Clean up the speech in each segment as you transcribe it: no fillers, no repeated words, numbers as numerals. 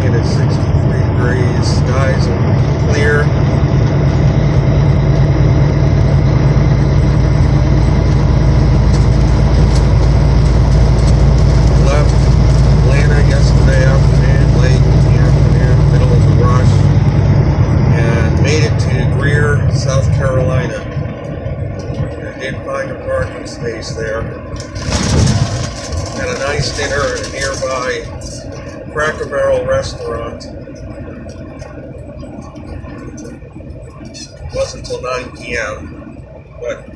morning. It is 63 degrees. Skies are clear. Left Atlanta yesterday afternoon, late in the afternoon, middle of the rush, and made it to Greer, South Carolina. I did find a parking space there. Had a nice dinner at a nearby Cracker Barrel restaurant. It wasn't until 9 p.m., but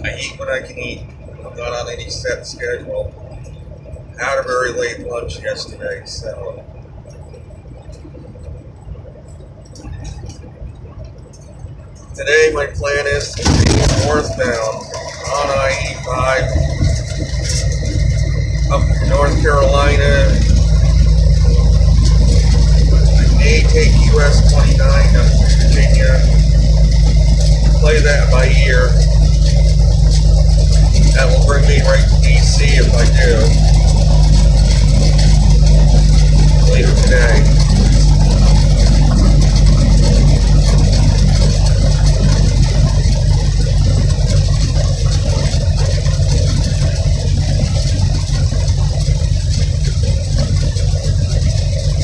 I eat when I can eat. I'm not on any set schedule. Had a very late lunch yesterday, so today my plan is to continue northbound on I-85 up to North Carolina. I may take US 29 up to Virginia. Play that by ear. That will bring me right to DC if I do. Later today.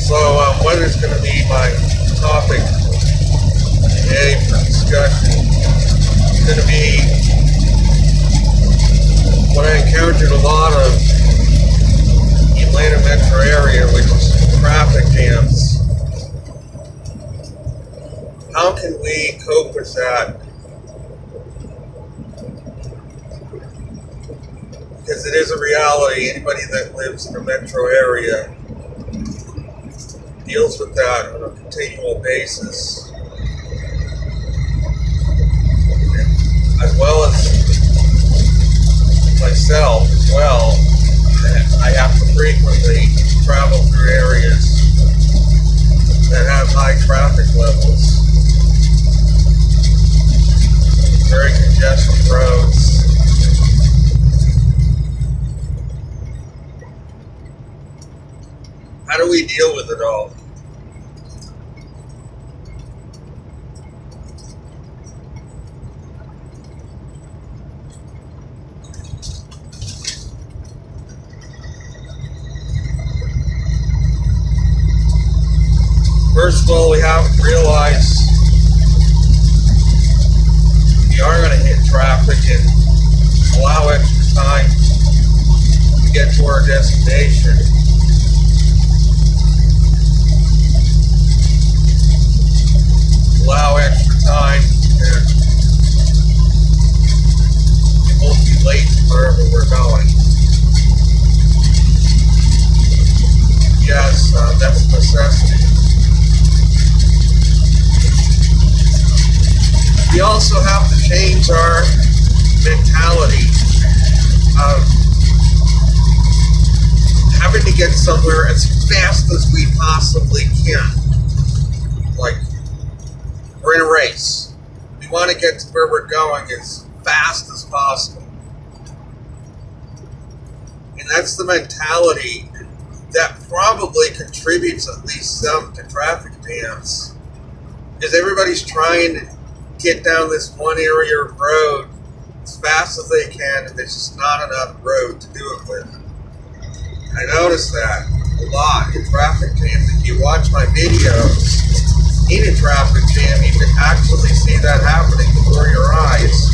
So what is going to be my topic today for discussion? It's going to be what I encountered a lot of in the Atlanta metro area, which is traffic jams. How can we cope with that? Because it is a reality. Anybody that lives in a metro area deals with that on a continual basis. As well as myself as well. I have to frequently travel through areas that have high traffic levels, very congested roads. How do we deal with it all? First of all, we have to realize we are going to hit traffic and allow extra time to get to our destination. Allow extra time and we won't be late to wherever we're going. Yes, that's a necessity. We also have to change our mentality of having to get somewhere as fast as we possibly can. Like, we're in a race. We want to get to where we're going as fast as possible. And that's the mentality that probably contributes at least some to traffic jams. Because everybody's trying to get down this one area of road as fast as they can, and there's just not enough road to do it with. I notice that a lot in traffic jams. If you watch my videos in a traffic jam, you can actually see that happening before your eyes,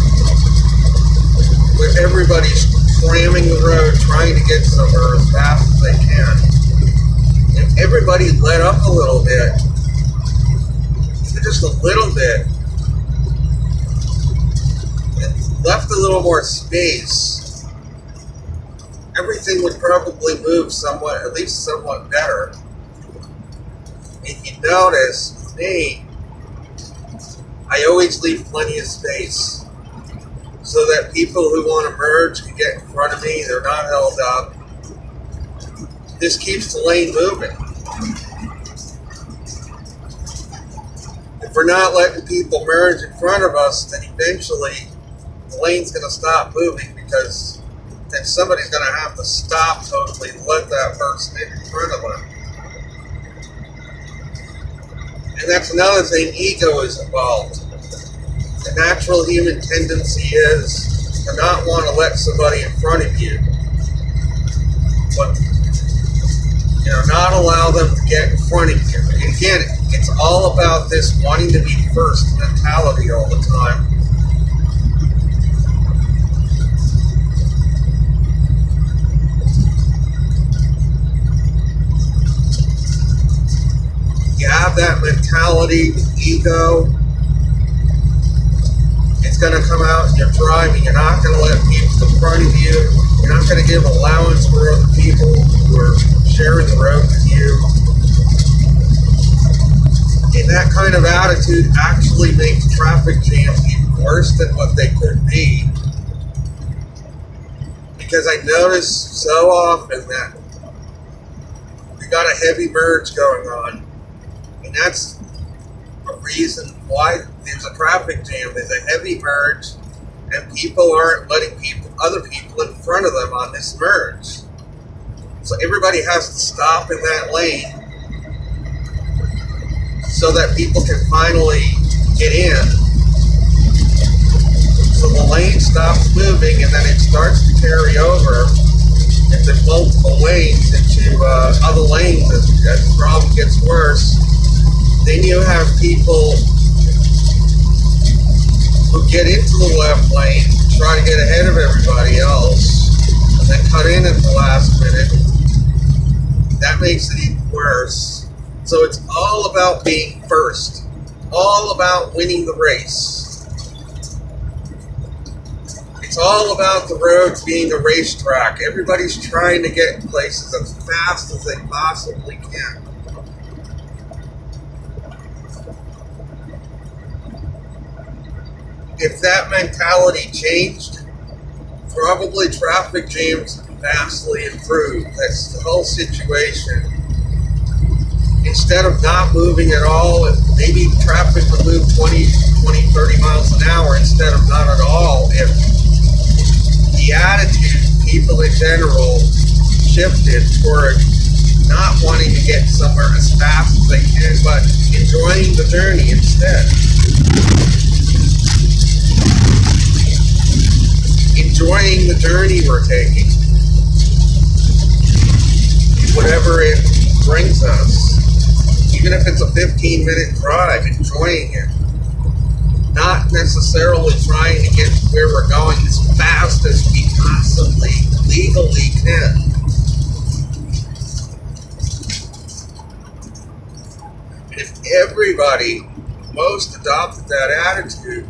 where everybody's cramming the road, trying to get somewhere as fast as they can. If everybody let up a little bit, just a little bit, left a little more space, everything would probably move somewhat, at least somewhat better. If you notice, with me, I always leave plenty of space so that people who want to merge can get in front of me. They're not held up. This keeps the lane moving. If we're not letting people merge in front of us, then eventually the lane's going to stop moving, because then somebody's going to have to stop totally and let that person in front of them. another thing, ego is involved. The natural human tendency is to not want to let somebody in front of you, but not allow them to get in front of you. And again, it's all about this wanting to be first mentality all the time. You have that mentality, ego, it's going to come out in your driving. You're not going to let people in front of you. You're not going to give allowance for other people who are sharing the road with you. And that kind of attitude actually makes traffic jams even worse than what they could be. Because I notice so often that we got a heavy merge going on. And that's a reason why there's a traffic jam. There's a heavy merge, and people aren't letting other people in front of them on this merge. So everybody has to stop in that lane so that people can finally get in. So the lane stops moving, and then it starts to carry over. If there's multiple lanes into other lanes, as the problem gets worse, then you have people who get into the left lane, try to get ahead of everybody else, and then cut in at the last minute. That makes it even worse. So it's all about being first, all about winning the race. It's all about the roads being a racetrack. Everybody's trying to get places as fast as they possibly can. If that mentality changed, probably traffic jams would vastly improve. That's the whole situation. Instead of not moving at all, maybe traffic would move 20, 30 miles an hour instead of not at all. If the attitude, people in general, shifted toward not wanting to get somewhere as fast as they can, but enjoying the journey instead. Enjoying the journey we're taking, whatever it brings us, even if it's a 15-minute drive, enjoying it, not necessarily trying to get to where we're going as fast as we possibly legally can. And if everybody most adopted that attitude,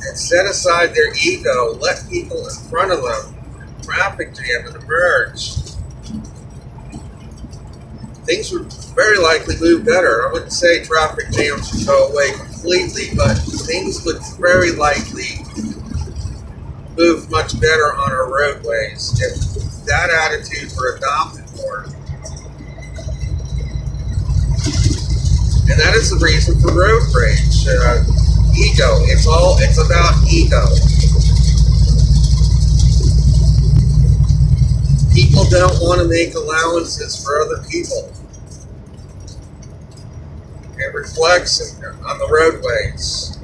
and set aside their ego, let people in front of them traffic jam and emerge, things would very likely move better. I wouldn't say traffic jams would go away completely, but things would very likely move much better on our roadways if that attitude were adopted more. And that is the reason for road rage. Ego. It's about ego. People don't want to make allowances for other people. It reflects on the roadways.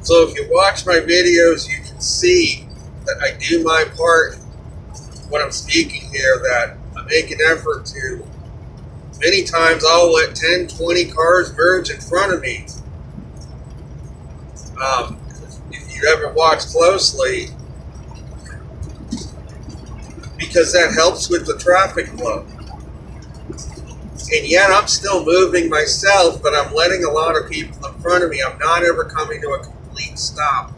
So if you watch my videos, you can see that I do my part when I'm speaking here, that I make an effort to, many times I'll let 10, 20 cars merge in front of me. If you ever watch closely, because that helps with the traffic flow. And yet I'm still moving myself, but I'm letting a lot of people in front of me. I'm not ever coming to a complete stop.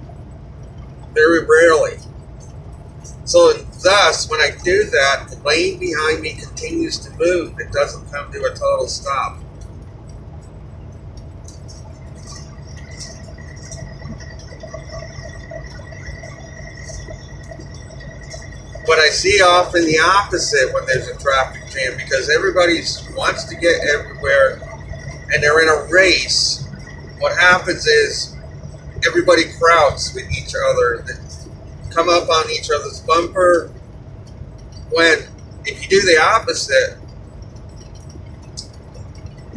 Very rarely. So thus, when I do that, the lane behind me continues to move. It doesn't come to a total stop. But I see often the opposite when there's a traffic jam, because everybody wants to get everywhere and they're in a race. What happens is everybody crowds with each other. They come up on each other's bumper, When, if you do the opposite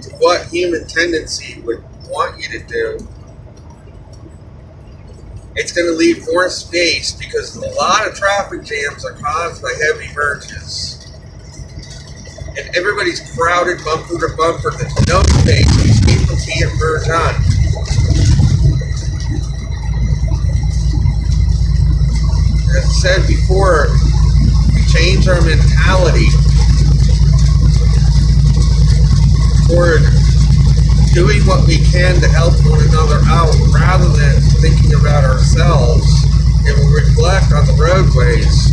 to what human tendency would want you to do, it's going to leave more space, because a lot of traffic jams are caused by heavy merges. And everybody's crowded bumper to bumper. There's no space. These people can't merge on. As I said before, we change our mentality toward doing what we can to help one another out, rather than thinking about ourselves. And we reflect on the roadways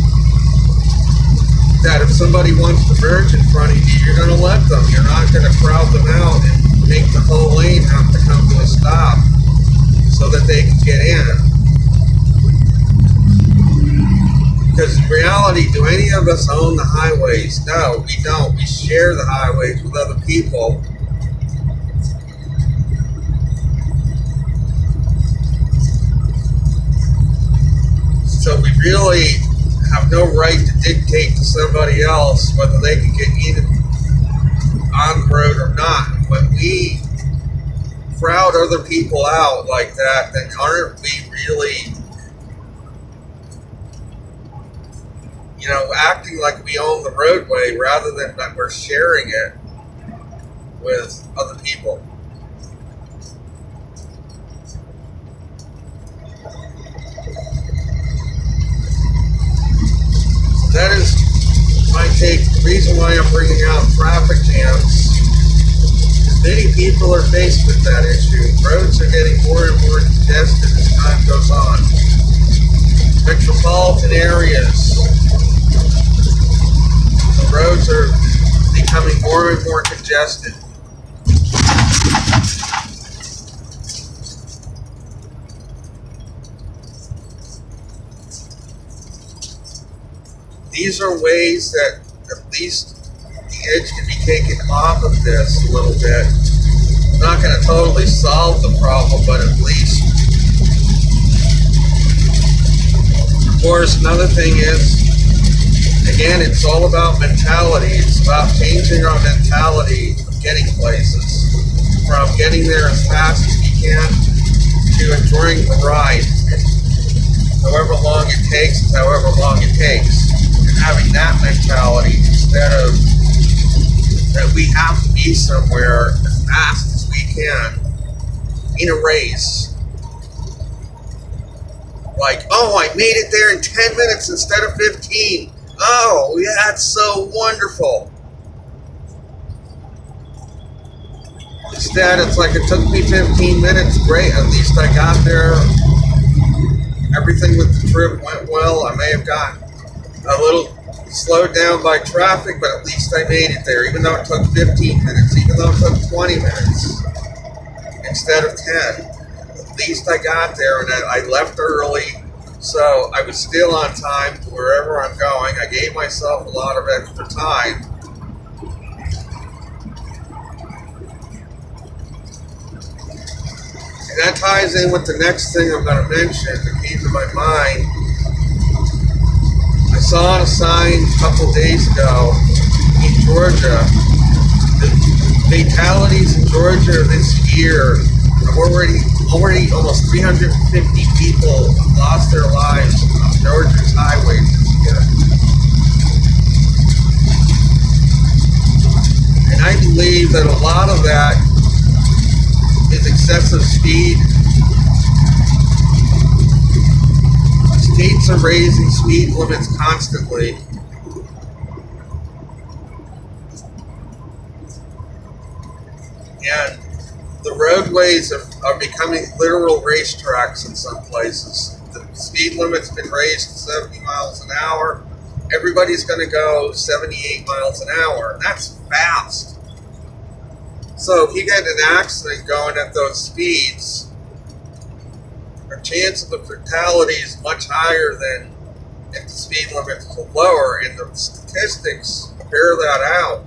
that if somebody wants to merge in front of you, you're going to let them. You're not going to crowd them out and make the whole lane have to come to a stop so that they can get in. Because in reality, do any of us own the highways? No, we don't. We share the highways with other people. So we really have no right to dictate to somebody else whether they can get in on the road or not. When we crowd other people out like that, then aren't we really, acting like we own the roadway rather than that we're sharing it with other people? That is my take. The reason why I'm bringing out traffic jams is many people are faced with that issue. Roads are getting more and more congested as time goes on. Metropolitan areas, the roads are becoming more and more congested. These are ways that at least the edge can be taken off of this a little bit. I'm not going to totally solve the problem, but at least. Of course, another thing is, again, it's all about mentality. It's about changing our mentality of getting places. From getting there as fast as we can to enjoying the ride. However long it takes, however long it takes. Having that mentality instead of that we have to be somewhere as fast as we can in a race. Like, oh, I made it there in 10 minutes instead of 15. Oh, yeah, that's so wonderful. Instead, it's like, it took me 15 minutes. Great, at least I got there. Everything with the trip went well. I may have gotten a little slowed down by traffic, but at least I made it there, even though it took 15 minutes, even though it took 20 minutes instead of 10. At least I got there, and I left early, so I was still on time to wherever I'm going. I gave myself a lot of extra time. And that ties in with the next thing I'm going to mention that came to my mind. I saw a sign a couple days ago in Georgia. The fatalities in Georgia this year are already almost 350 people lost their lives on Georgia's highways this year. And I believe that a lot of that is excessive speed. States are raising speed limits constantly. And the roadways are becoming literal racetracks in some places. The speed limit's been raised to 70 miles an hour. Everybody's going to go 78 miles an hour. And that's fast. So if you get an accident going at those speeds, the chance of a fatality is much higher than if the speed limit is lower, and the statistics bear that out.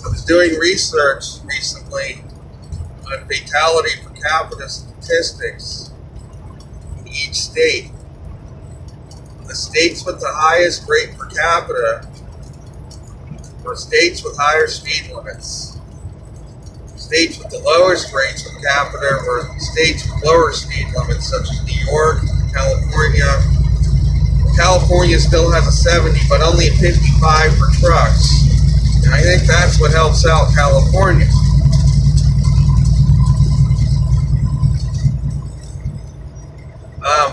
I was doing research recently on fatality per capita statistics in each state. the states with the highest rate per capita were states with higher speed limits. States with the lowest rates per capita were states with lower speed limits, such as New York, California. California still has a 70, but only a 55 for trucks. And I think that's what helps out California.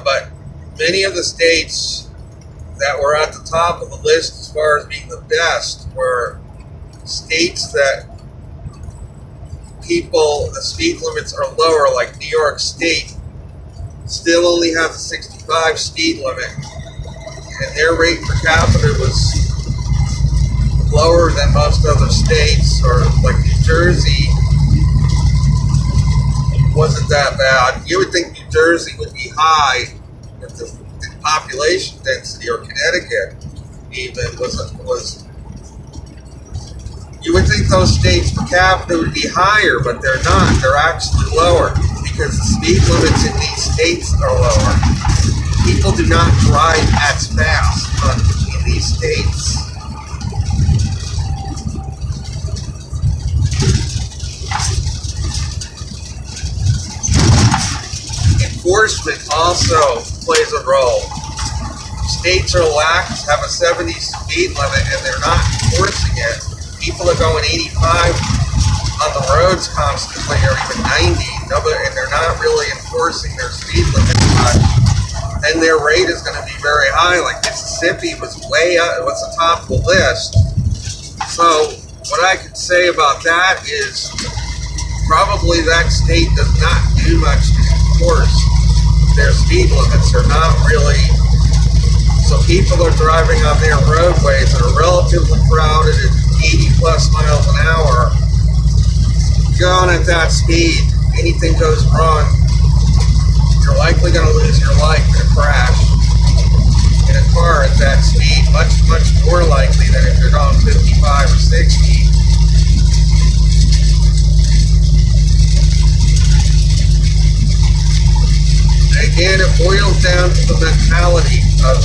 But many of the states that were at the top of the list as far as being the best were states that the speed limits are lower, like New York State still only has a 65 speed limit, and their rate per capita was lower than most other states. Or like New Jersey wasn't that bad. You would think New Jersey would be high with the population density, or Connecticut even was. You would think those states per capita would be higher, but they're not. They're actually lower because the speed limits in these states are lower. People do not drive as fast in these states. Enforcement also plays a role. States are lax, have a 70 speed limit, and they're not enforcing it. People are going 85 on the roads constantly, or even 90, and they're not really enforcing their speed limit much. And their rate is going to be very high. Like Mississippi was way up, was the top of the list. So what I could say about that is probably that state does not do much to enforce their speed limits. Are not really. So people are driving on their roadways that are relatively crowded at 80 plus miles an hour. Going at that speed, anything goes wrong, you're likely going to lose your life in a crash in a car at that speed, much, much more likely than if you're going 55 or 60. Again, it boils down to the mentality of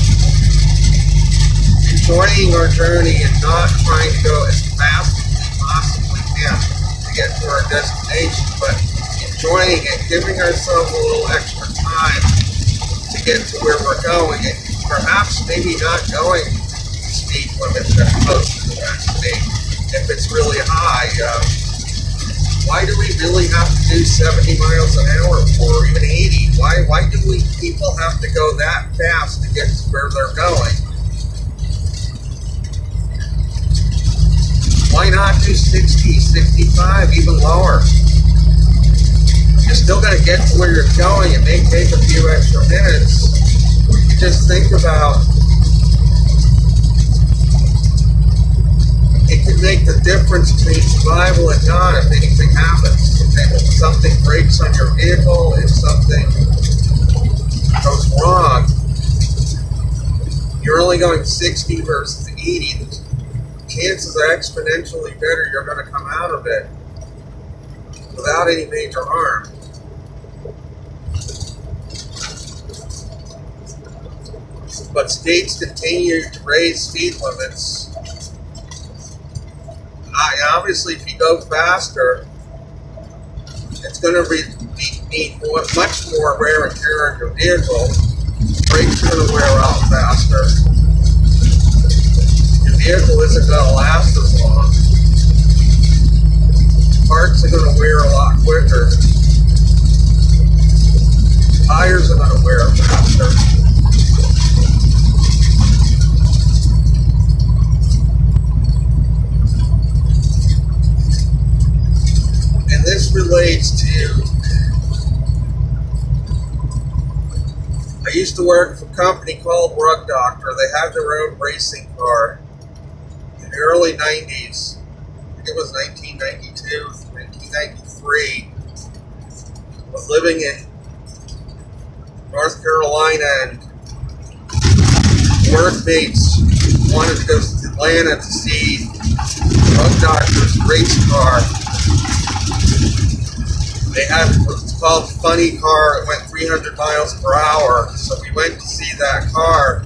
enjoying our journey and not trying to go as fast as we possibly can to get to our destination, but enjoying it, giving ourselves a little extra time to get to where we're going, and perhaps maybe not going the speed limit that's posted in that state if it's really high. Why do we really have to do 70 miles an hour for, or even 80? Why do people have to go that fast to get to where they're going? Why not do 60, 65, even lower? You're still going to get to where you're going. It may take a few extra minutes. Just think about, it can make the difference between survival and not if anything happens. If something breaks on your vehicle, if something goes wrong, you're only going 60 versus 80. Chances are exponentially better you're going to come out of it without any major harm. But states continue to raise speed limits. Obviously, if you go faster, it's going to need much more wear and tear on your vehicle. Brakes are going to wear out faster. Vehicle isn't going to last as long. Parts are going to wear a lot quicker. Tires are going to wear faster. And this relates to, I used to work for a company called Rug Doctor. They had their own racing car. In the early 90s, I think it was 1992, 1993, I was living in North Carolina, and workmates wanted to go to Atlanta to see Rug Doctor's race car. They had what's called a funny car. It went 300 miles per hour, so we went to see that car.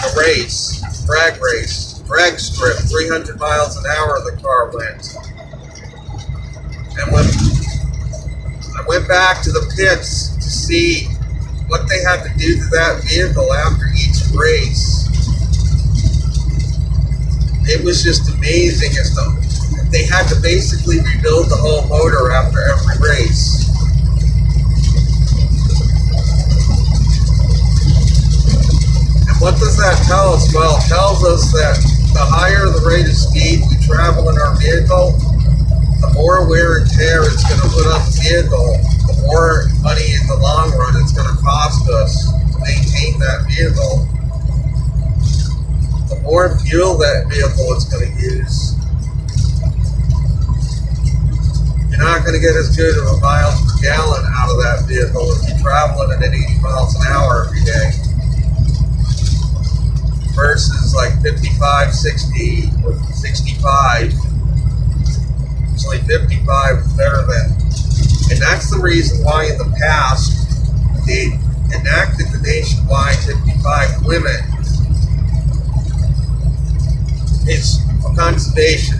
a race, drag strip, 300 miles an hour the car went. And when I went back to the pits to see what they had to do to that vehicle after each race, it was just amazing as to they had to basically rebuild the whole motor after every race. And what does that tell us? Well, it tells us that the higher the rate of speed we travel in our vehicle, the more wear and tear it's going to put on the vehicle, the more money in the long run it's going to cost us to maintain that vehicle, the more fuel that vehicle is going to use. You're not going to get as good of a miles per gallon out of that vehicle if you're traveling at 80 miles an hour every day versus like 55, 60, or 65. Usually 55 is better than. And that's the reason why in the past they enacted the nationwide 55 limit. It's for conservation.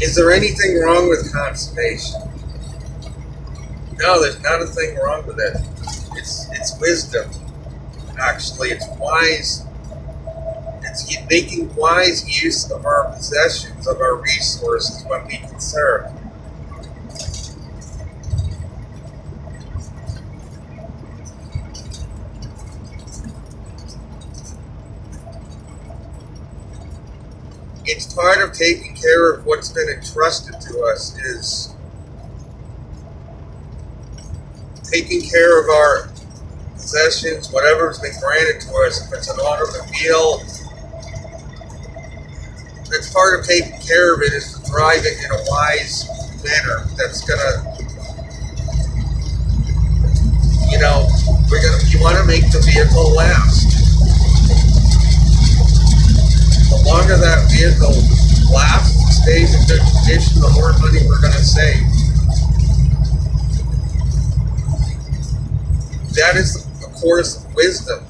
Is there anything wrong with conservation? No, there's not a thing wrong with it. It's wisdom. Actually, it's wise. It's making wise use of our possessions, of our resources when we conserve. It's part of taking care of what's been entrusted to us is taking care of our possessions, whatever's been granted to us. If it's an automobile, that's part of taking care of it is to drive it in a wise manner. That's gonna, you want to make the vehicle last. The longer that vehicle lasts and stays in good condition, the more money we're going to save. That is the course of wisdom.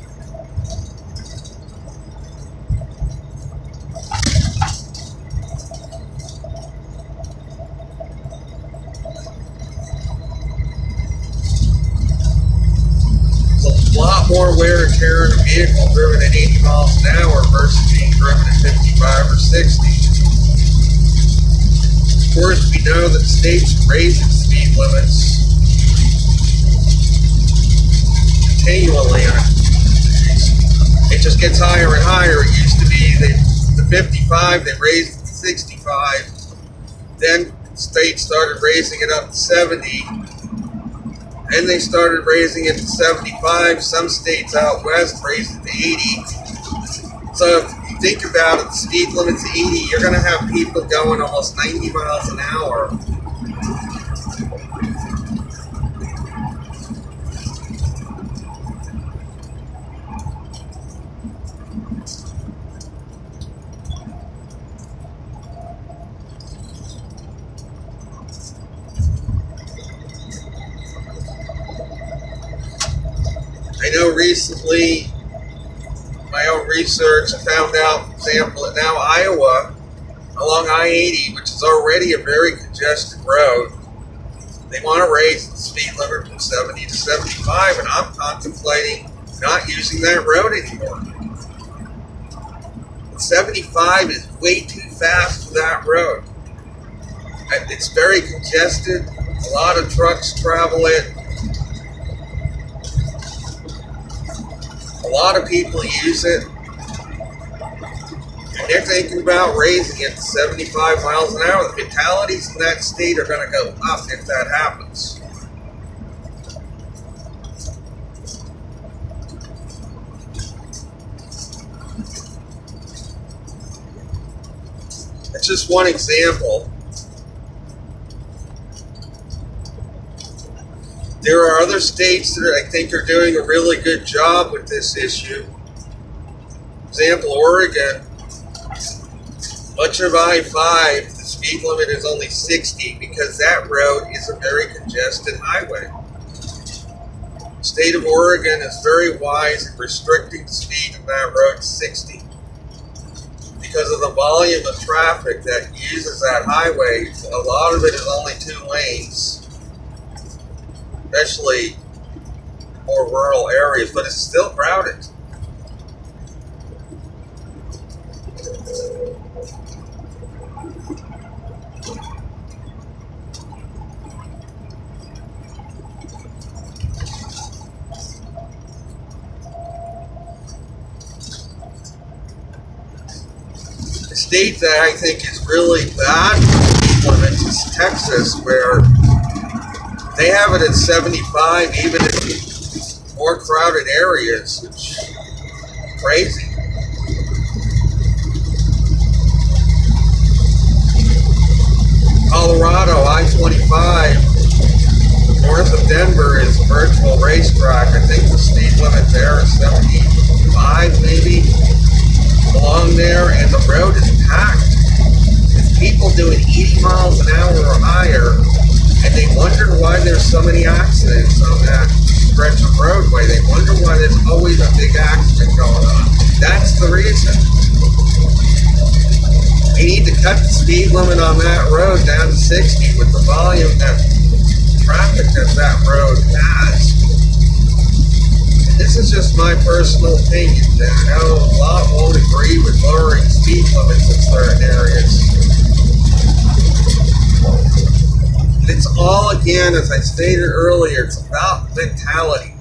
There's a lot more wear and tear in a vehicle driven at 80 miles an hour versus being driven at 55 or 60. Of course, we know that states are raising speed limits continually. It just gets higher and higher. It used to be the 55, they raised it to 65. Then states started raising it up to 70. And they started raising it to 75. Some states out west raised it to 80. So if you think about it, the speed limit's 80, you're going to have people going almost 90 miles an hour. I know recently, my own research found out, for example, that now Iowa, along I-80, which is already a very congested road, they want to raise the speed limit from 70 to 75, and I'm contemplating not using that road anymore. 75 is way too fast for that road. It's very congested. A lot of trucks travel it. A lot of people use it, and they're thinking about raising it to 75 miles an hour. The fatalities in that state are going to go up if that happens. It's just one example. There are other states that I think are doing a really good job with this issue. For example, Oregon, much of I-5, the speed speed limit is only 60 because that road is a very congested highway. The state of Oregon is very wise in restricting the speed of that road to 60 because of the volume of traffic that uses that highway. A lot of it is only 2 lanes, especially more rural areas, but it's still crowded. The state that I think is really bad for speed limits is Texas, where they have it at 75 even in more crowded areas, which is crazy. Colorado, I-25, north of Denver, is a virtual racetrack. I think the speed limit there is 75 maybe along there, and the road is packed with people doing 80 miles an hour or higher, and they wonder why there's so many accidents on that stretch of roadway. They wonder why there's always a big accident going on. That's the reason. We need to cut the speed limit on that road down to 60 with the volume that traffic that road has. And this is just my personal opinion. I know a lot won't agree with lowering speed limits in certain areas. It's all, again, as I stated earlier, it's about mentality.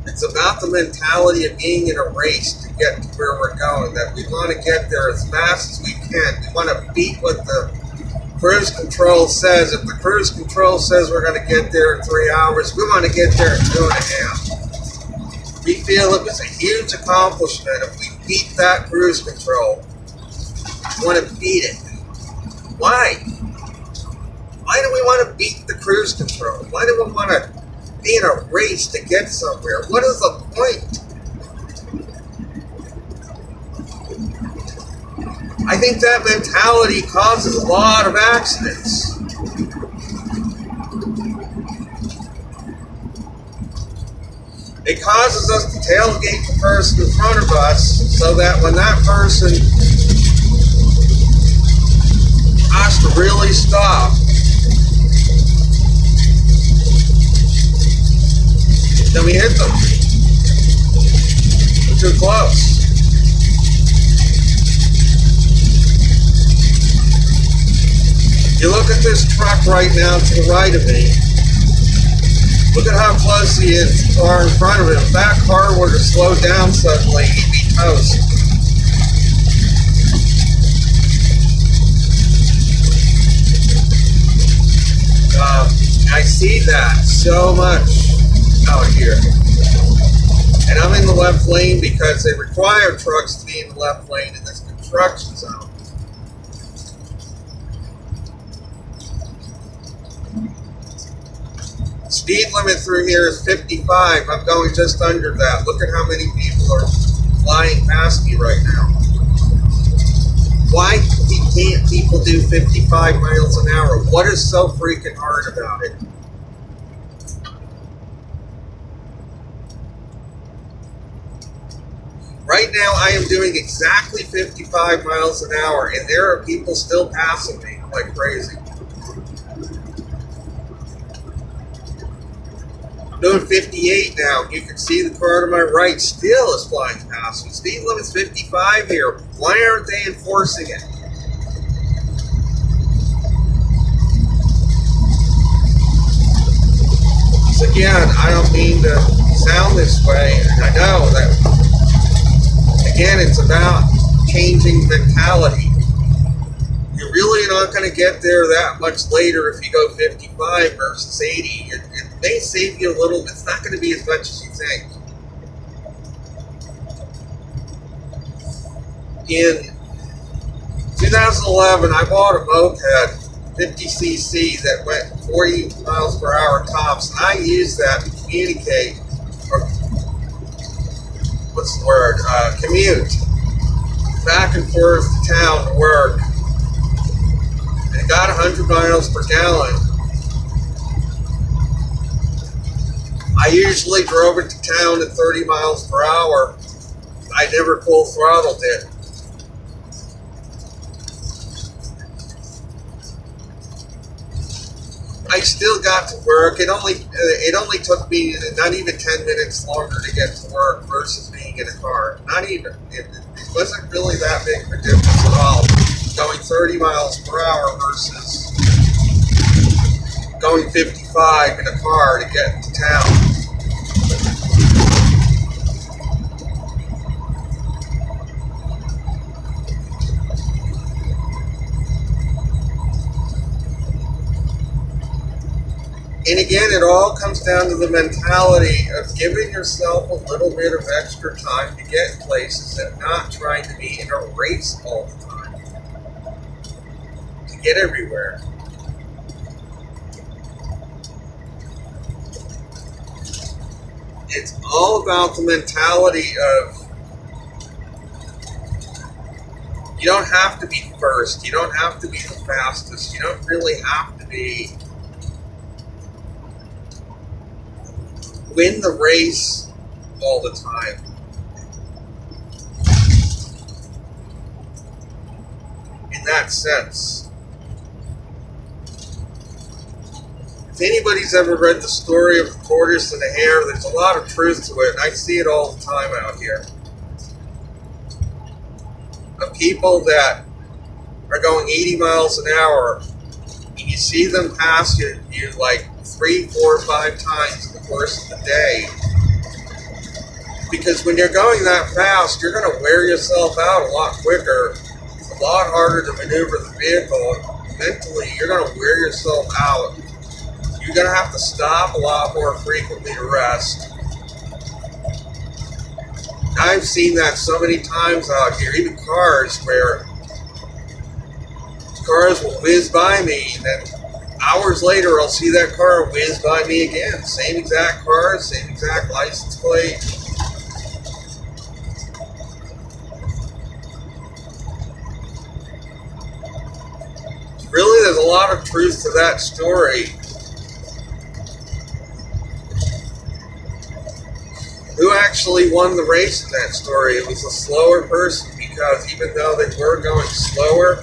It's about the mentality of being in a race to get to where we're going, that we want to get there as fast as we can. We want to beat what the cruise control says. If the cruise control says we're going to get there in 3 hours, we want to get there in 2.5. We feel it was a huge accomplishment if we beat that cruise control. We want to beat it. Why? Why do we want to beat the cruise control? Why do we want to be in a race to get somewhere? What is the point? I think that mentality causes a lot of accidents. It causes us to tailgate the person in front of us so that when that person has to really stop, then we hit them. We're too close. You look at this truck right now to the right of me. Look at how close he is to the car in front of him. If that car were to slow down suddenly, he'd be toast. I see that so much out here. And I'm in the left lane because they require trucks to be in the left lane in this construction zone. Speed limit through here is 55. I'm going just under that. Look at how many people are flying past me right now. Why can't people do 55 miles an hour? What is so freaking hard about it? Right now, I am doing exactly 55 miles an hour, and there are people still passing me like crazy. I'm doing 58 now. You can see the car to my right still is flying past me. Speed limit's 55 here. Why aren't they enforcing it? So again, I don't mean to sound this way, and I know that. Again, it's about changing mentality. You're really not going to get there that much later if you go 55 versus 80. It may save you a little, but it's not going to be as much as you think. In 2011, I bought a moped, 50cc, that went 40 miles per hour tops, and I used that to communicate, or what's the word, commute back and forth to town to work I got 100 miles per gallon. I usually drove it to town at 30 miles per hour. I never full throttled it. I still got to work. It only took me not even 10 minutes longer to get to work versus being in a car. Not even. It wasn't really that big of a difference at all. Going 30 miles per hour versus going 55 in a car to get to town. And again, it all comes down to the mentality of giving yourself a little bit of extra time to get places and not trying to be in a race all the time to get everywhere. It's all about the mentality of you don't have to be first, you don't have to be the fastest, you don't really have to win the race all the time. In that sense. If anybody's ever read the story of the tortoise and the hare, there's a lot of truth to it, and I see it all the time out here. Of people that are going 80 miles an hour, and you see them pass you like 3, 4, 5 times in the course of the day. Because when you're going that fast, you're going to wear yourself out a lot quicker. It's a lot harder to maneuver the vehicle. Mentally, you're going to wear yourself out. You're going to have to stop a lot more frequently to rest. I've seen that so many times out here, even cars, where cars will whiz by me, and then hours later I'll see that car whiz by me again. Same exact car, same exact license plate. Really, there's a lot of truth to that story. Who actually won the race in that story? It was a slower person, because even though they were going slower,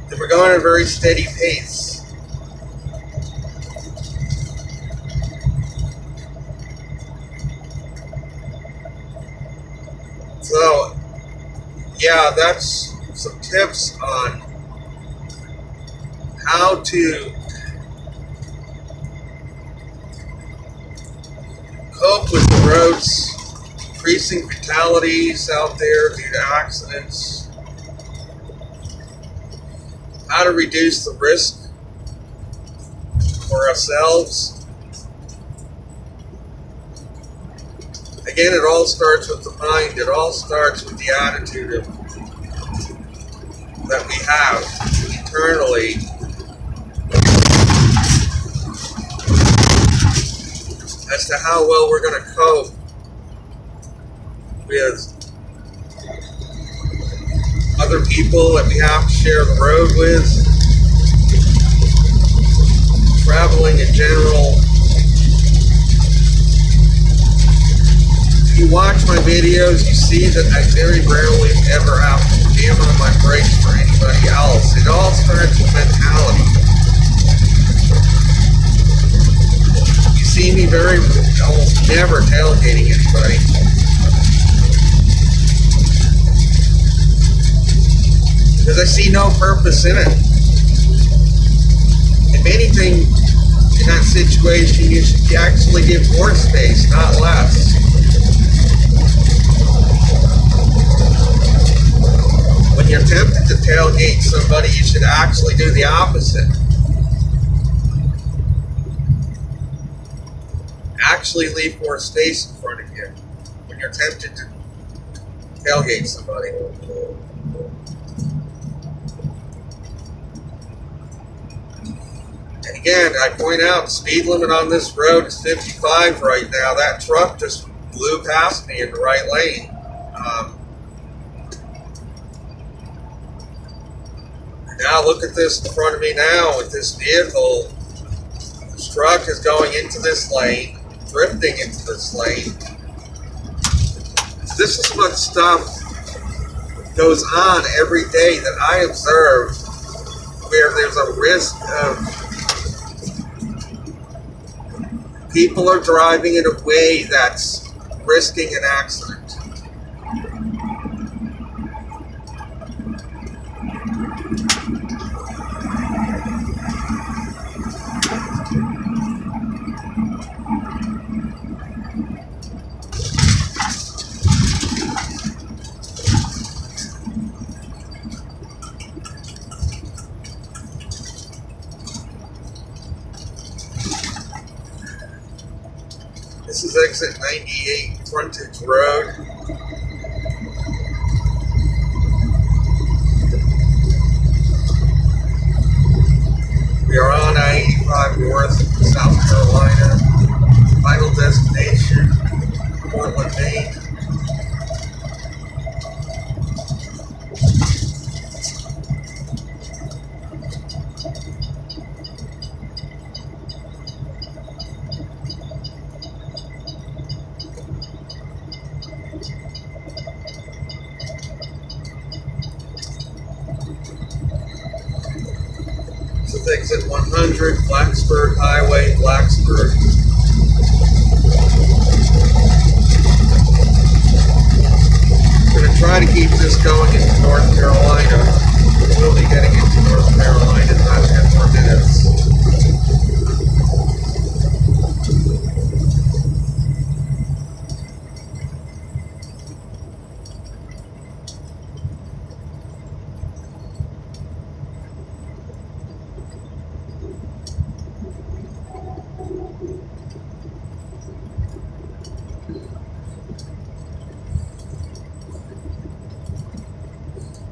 they were going at a very steady pace. So, yeah, that's some tips on how to cope with the roads, increasing fatalities out there due to accidents, how to reduce the risk for ourselves. Again, it all starts with the mind. It all starts with the attitude that we have internally. As to how well we're going to cope with other people that we have to share the road with, traveling in general. If you watch my videos, you see that I very rarely ever have to jam on my brakes for anybody else. It all starts with mentality. See me almost never tailgating anybody. Because I see no purpose in it. If anything, in that situation, you should actually give more space, not less. When you're tempted to tailgate somebody, you should actually do the opposite. Actually leave more space in front of you when you're tempted to tailgate somebody. And again, I point out the speed limit on this road is 55 right now. That truck just blew past me in the right lane. Now look at this in front of me now with this vehicle. This truck is going into this lane, drifting into this lane. This is what stuff goes on every day that I observe, where there's a risk of people are driving in a way that's risking an accident. This is exit 98 Frontage Road. We are on I-85 North, South Carolina. Final destination, Portland, Maine. This is exit 100, Blacksburg Highway, Blacksburg. I'm going to try to keep this going into North Carolina. We'll be getting into North Carolina in about 10 more minutes.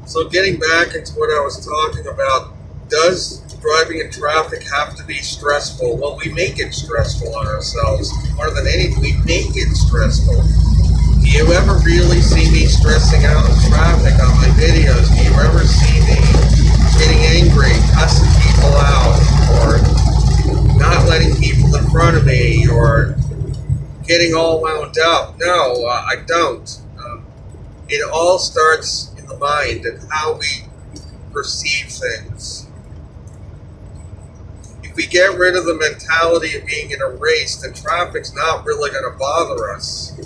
So getting back into what I was talking about, does driving in traffic have to be stressful? Well, we make it stressful on ourselves. More than anything, we make it stressful. Do you ever really see me stressing out in traffic on my videos? Do you ever see me getting angry, cussing people out, or not letting people in front of me, or getting all wound up? No, I don't. It all starts in the mind and how we perceive things. If we get rid of the mentality of being in a race, then traffic's not really going to bother us.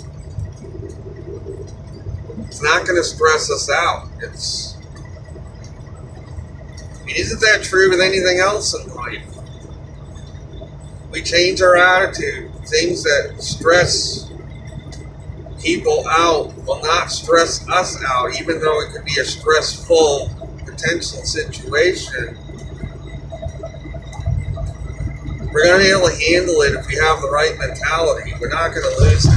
It's not going to stress us out. Isn't that true with anything else in life? We change our attitude. Things that stress people out will not stress us out, even though it could be a stressful potential situation. We're going to be able to handle it if we have the right mentality. We're not going to lose it.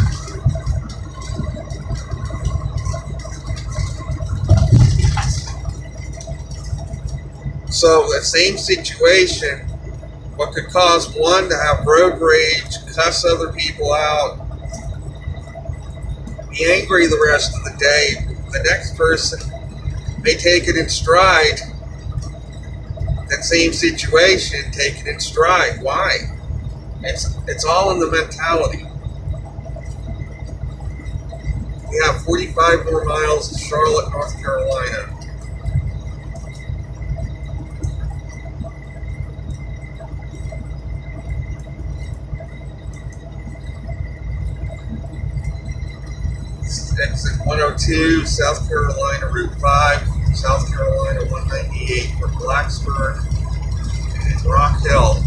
So, the same situation, what could cause one to have road rage, cuss other people out, be angry the rest of the day, the next person may take it in stride. That same situation, take it in stride. Why? It's all in the mentality. We have 45 more miles to Charlotte, North Carolina. Exit 102, South Carolina Route 5, South Carolina 198 for Blacksburg and Rock Hill.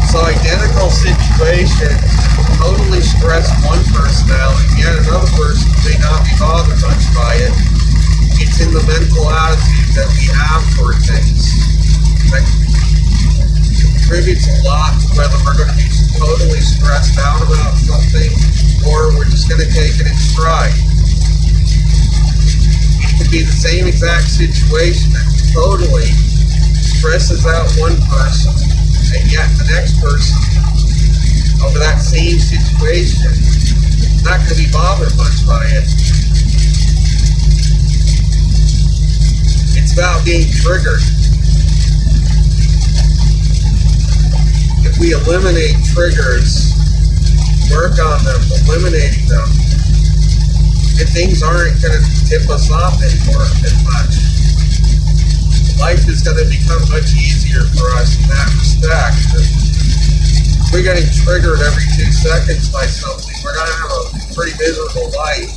So identical situations totally stress one person out, and yet another person may not be bothered much by it. It's in the mental attitude that we have for things. Contributes a lot to whether we're going to be totally stressed out about something or we're just going to take it in stride. It could be the same exact situation that totally stresses out one person, and yet the next person over that same situation not going to be bothered much by it. It's about being triggered. If we eliminate triggers, work on them, eliminating them, and things aren't going to tip us off anymore as much. Life is going to become much easier for us in that respect. If we're getting triggered every 2 seconds by something, we're going to have a pretty miserable life.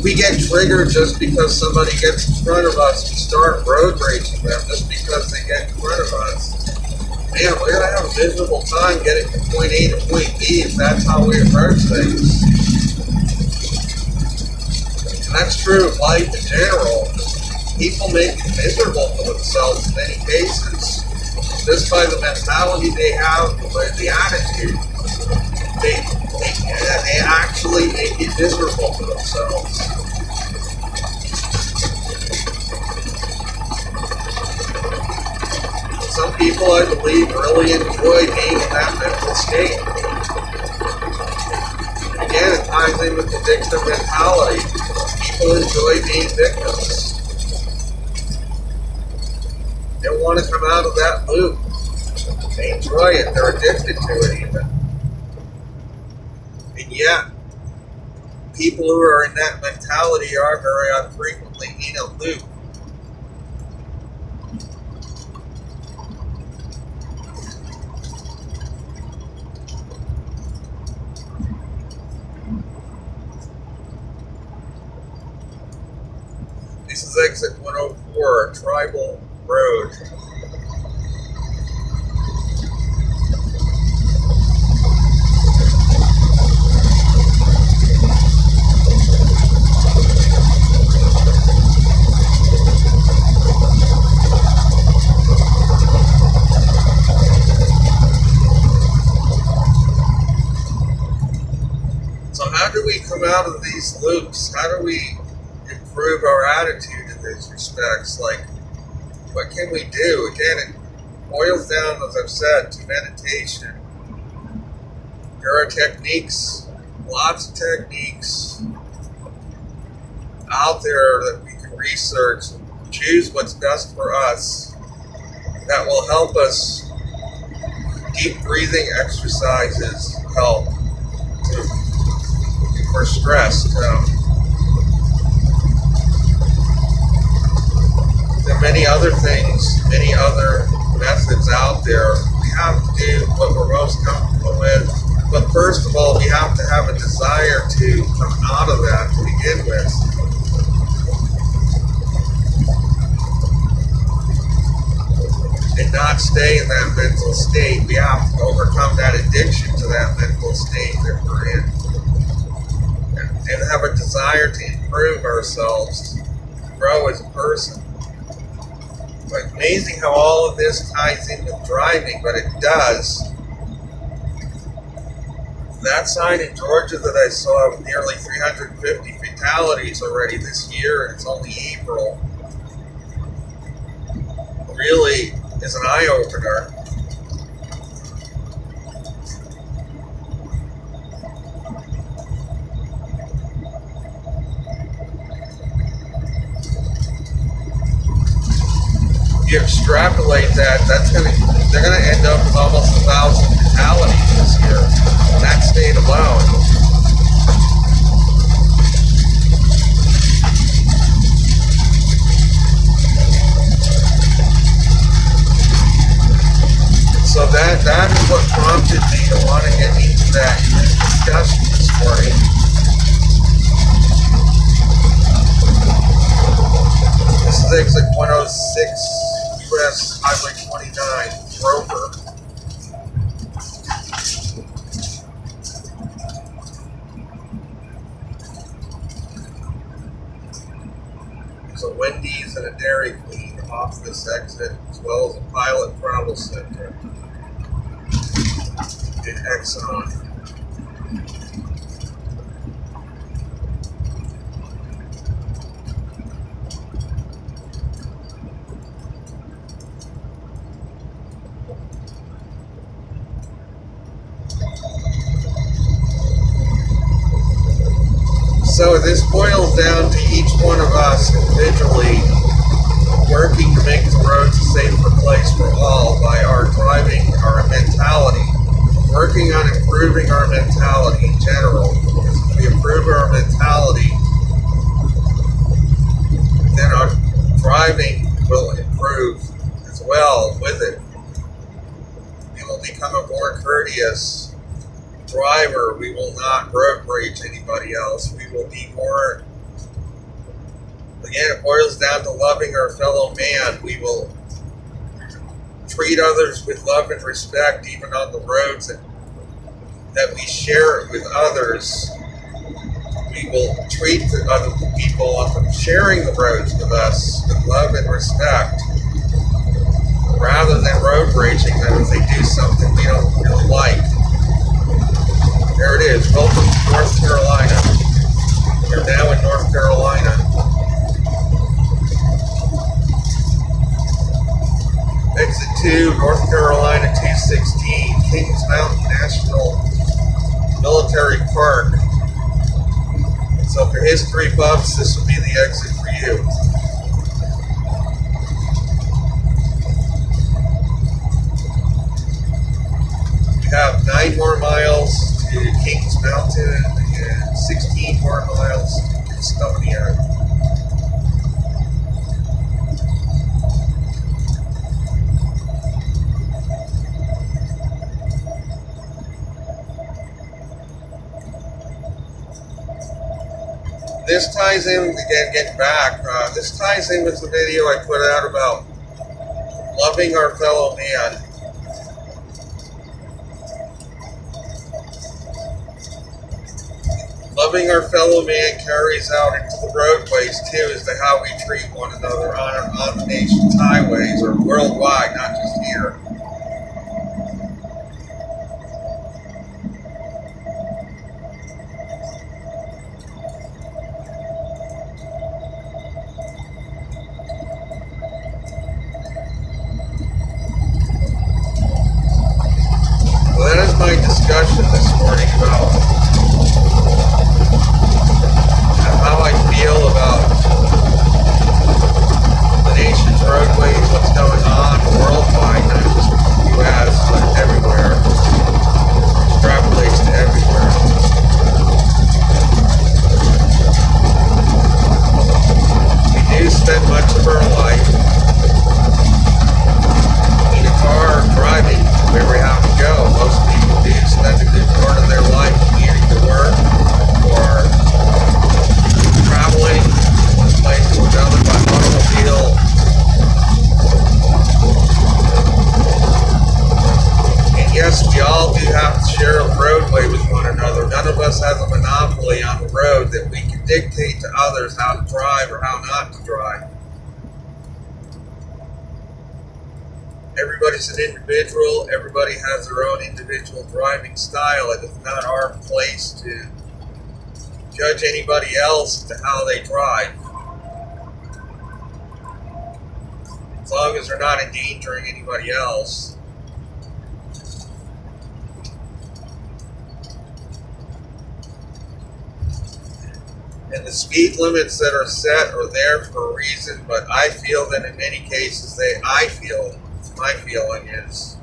We get triggered just because somebody gets in front of us. We start road raging them just because they get in front of us. Man, we're going to have a miserable time getting from point A to point B if that's how we approach things. And that's true of life in general. People make it miserable for themselves in many cases. Just by the mentality they have, by the attitude, they actually make it miserable for themselves. Some people, I believe, really enjoy being in that mental state. Again, it ties in with the victim mentality. People enjoy being victims. They want to come out of that loop. They enjoy it. They're addicted to it even. And yet, people who are in that mentality are very unfrequently in a loop. This is exit 104, a tribal road. So how do we come out of these loops? How do we improve our attitude in these respects? Like, what can we do? Again, it boils down, as I've said, to meditation. There are techniques, lots of techniques out there that we can research and choose what's best for us that will help us. Deep breathing exercises help for stress. There are many other things, many other methods out there. We have to do what we're most comfortable with. But first of all, we have to have a desire to come out of that to begin with. And not stay in that mental state. We have to overcome that addiction to that mental state that we're in. And have a desire to improve ourselves, to grow as a person. It's amazing how all of this ties in with driving, but it does. That sign in Georgia that I saw with nearly 350 fatalities already this year, and it's only April, really is an eye-opener. If you extrapolate that, they're gonna end up with almost 1,000 fatalities this year in that state alone. So that is what prompted me to want to get into that discussion this morning. This is exit 106. US Highway 29, Grover. There's a Wendy's and a Dairy Queen off this exit, as well as a Pilot Travel Center in Exxon. So this boils down to each one of us individually working to make the roads a safer place for all by our driving, our mentality, working on improving our mentality in general. Because if we improve our mentality, then our driving will improve as well with it. We will become a more courteous driver. We will not road rage anybody else. We will be more, again, it boils down to loving our fellow man. We will treat others with love and respect, even on the roads that we share with others. We will treat the other people sharing the roads with us with love and respect, rather than road raging them if they do something we don't really like. There it is. Welcome to North Carolina. We're now in North Carolina. Exit 2, North Carolina 216, Kings Mountain National Military Park. So for history buffs, this will be the exit for you. We have 9 more miles to Kings Mountain and 16 more miles to Gastonia. This ties in, again, getting back, this ties in with the video I put out about loving our fellow man. Loving our fellow man carries out into the roadways too, as to how we treat one another on the nation's highways, or worldwide, not just here. Well, that is my discussion this morning about how I feel about the nation's roadways, what's going on worldwide, not just the U.S., but everywhere. Extrapolates to everywhere. We do spend much of our life in a car driving where we have to go. Most people do spend a good part of their life commuting to work or traveling one place to another by automobile. And yes, we all do have to share a roadway with one another. None of us has a monopoly on the road that we can dictate to others how to drive or how not to drive. Everybody's an individual. Everybody has their own individual driving style, and it's not our place to judge anybody else to how they drive, as long as they're not endangering anybody else. And the speed limits that are set are there for a reason, but I feel that in many cases my feeling is,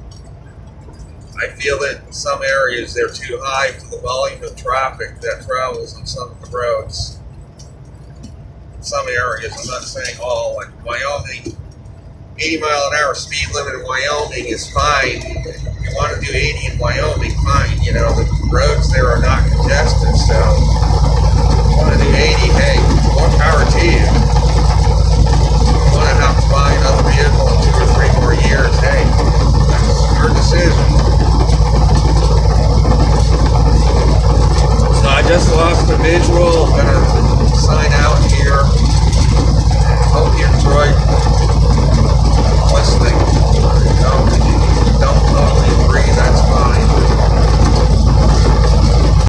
I feel that in some areas they're too high for the volume of traffic that travels on some of the roads. In some areas, I'm not saying all, like Wyoming, 80 mile an hour speed limit in Wyoming is fine. If you want to do 80 in Wyoming, fine. You know, the roads there are not congested, so if you want to do 80, hey, more power to you. If you want to have to buy another vehicle in 2 or 3 more years, hey, that's your decision. So I just lost the visual. I'm going to sign out here. Hope you enjoyed